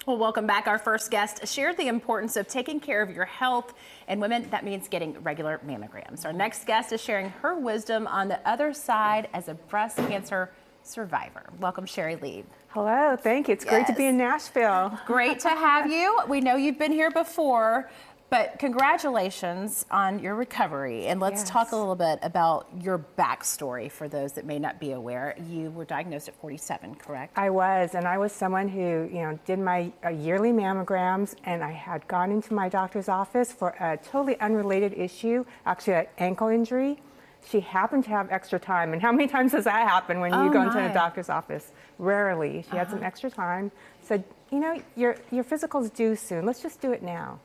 Well, welcome back. Our first guest shared the importance of taking care of your health. And women, that means getting regular mammograms. Our next guest is sharing her wisdom on the other side as a breast cancer survivor. Welcome, Shari Lead. Hello, thank you. It's great to be in Nashville. Great to have you. We know you've been here before, but congratulations on your recovery. And let's talk a little bit about your backstory for those that may not be aware. You were diagnosed at 47, correct? I was, and I was someone who, did my yearly mammograms, and I had gone into my doctor's office for a totally unrelated issue, actually an ankle injury. She happened to have extra time, and how many times does that happen when you go into a doctor's office? Rarely. She had some extra time, said, your physical's due soon, let's just do it now.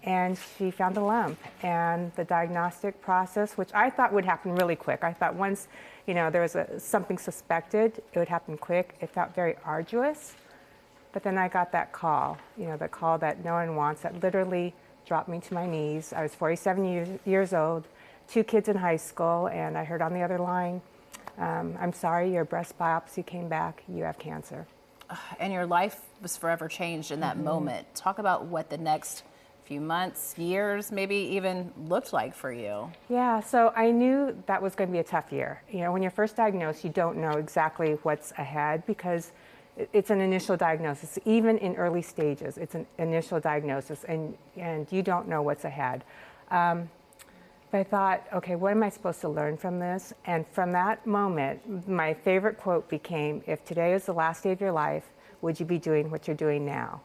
And she found a lump, and the diagnostic process, which I thought would happen really quick. I thought once, there was something suspected, it would happen quick. It felt very arduous, but then I got that call, the call that no one wants, that literally dropped me to my knees. I was 47 years old, 2 kids in high school, and I heard on the other line, I'm sorry, your breast biopsy came back, you have cancer. And your life was forever changed in that moment. Talk about what the next few months, years, maybe even looked like for you. Yeah, so I knew that was going to be a tough year. When you're first diagnosed, you don't know exactly what's ahead because it's an initial diagnosis. Even in early stages, it's an initial diagnosis, and you don't know what's ahead. But I thought, okay, what am I supposed to learn from this? And from that moment, my favorite quote became, if today is the last day of your life, would you be doing what you're doing now?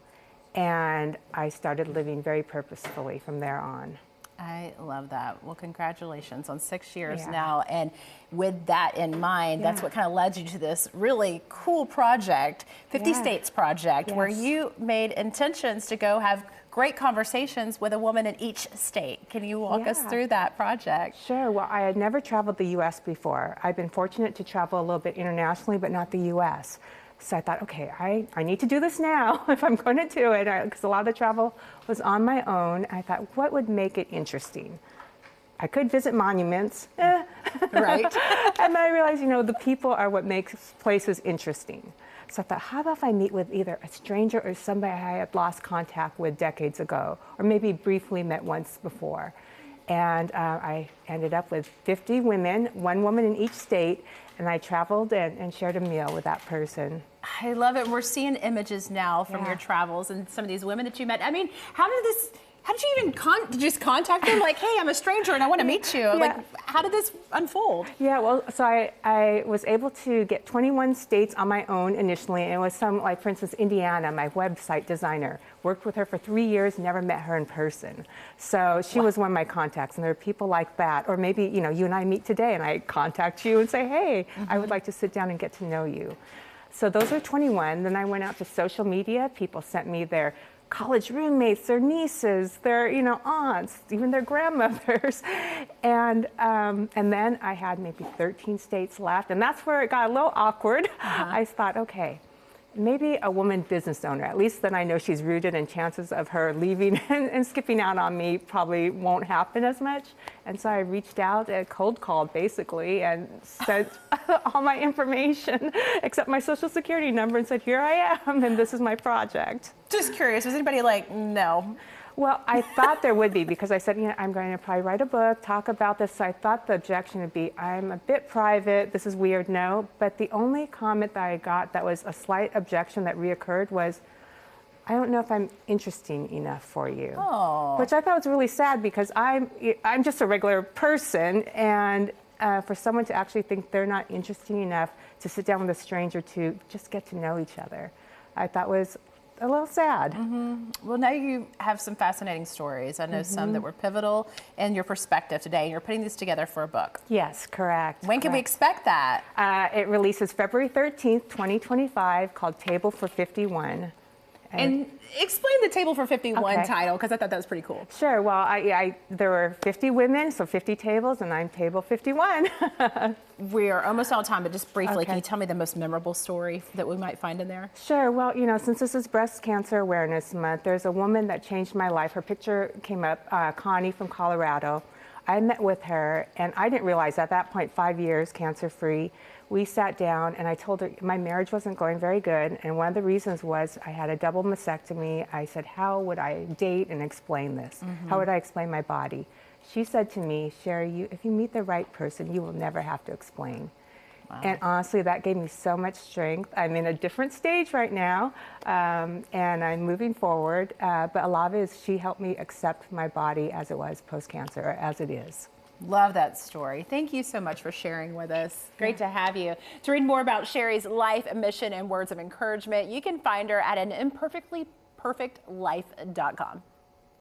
And I started living very purposefully from there on. I love that. Well, congratulations on 6 years now. And with that in mind, that's what kind of led you to this really cool project, 50 States Project, where you made intentions to go have great conversations with a woman in each state. Can you walk us through that project? Sure. Well, I had never traveled the U.S. before. I've been fortunate to travel a little bit internationally, but not the U.S. So I thought, okay, I need to do this now if I'm going to do it, because a lot of the travel was on my own. I thought, what would make it interesting? I could visit monuments, right? And then I realized, the people are what makes places interesting. So I thought, how about if I meet with either a stranger or somebody I had lost contact with decades ago, or maybe briefly met once before. And I ended up with 50 women, 1 woman in each state, and I traveled and shared a meal with that person. I love it. We're seeing images now from your travels and some of these women that you met. I mean, how did you even did you just contact them like, hey, I'm a stranger and I want to meet you? Like, how did this unfold? Yeah, well, so I was able to get 21 states on my own initially, and it was some, like, for instance, Indiana, my website designer. Worked with her for 3 years, never met her in person. So she was one of my contacts, and there are people like that. Or maybe, you and I meet today, and I contact you and say, hey, I would like to sit down and get to know you. So those are 21. Then I went out to social media. People sent me their college roommates, their nieces, their aunts, even their grandmothers, and then I had maybe 13 states left, and that's where it got a little awkward. I thought, okay, maybe a woman business owner, at least then I know she's rooted, and chances of her leaving and skipping out on me probably won't happen as much. And so I reached out, cold called basically, and sent all my information except my social security number and said, here I am, and this is my project. Just curious, was anybody like, no? Well, I thought there would be, because I said, I'm going to probably write a book, talk about this. So I thought the objection would be, I'm a bit private, this is weird, no. But the only comment that I got that was a slight objection that reoccurred was, I don't know if I'm interesting enough for you. Oh. Which I thought was really sad, because I'm just a regular person, and for someone to actually think they're not interesting enough to sit down with a stranger to just get to know each other, I thought was a little sad. Well, now you have some fascinating stories. I know some that were pivotal in your perspective today, and you're putting these together for a book. Yes, correct. When can we expect that? It releases February 13th, 2025, called Table for 51. And explain the Table for 51 title, because I thought that was pretty cool. Sure. Well, there were 50 women, so 50 tables, and I'm table 51. We are almost out of time, but just briefly, can you tell me the most memorable story that we might find in there? Sure. Well, since this is Breast Cancer Awareness Month, there's a woman that changed my life. Her picture came up, Connie from Colorado. I met with her, and I didn't realize at that point, 5 years cancer-free. We sat down, and I told her my marriage wasn't going very good, and one of the reasons was I had a double mastectomy. I said, how would I date and explain this? How would I explain my body? She said to me, Shari, if you meet the right person, you will never have to explain. Wow. And honestly, that gave me so much strength. I'm in a different stage right now, and I'm moving forward. But a lot of it is she helped me accept my body as it was post-cancer, or as it is. Love that story. Thank you so much for sharing with us. Great to have you. To read more about Shari's life, mission, and words of encouragement, you can find her at an imperfectlyperfectlife.com.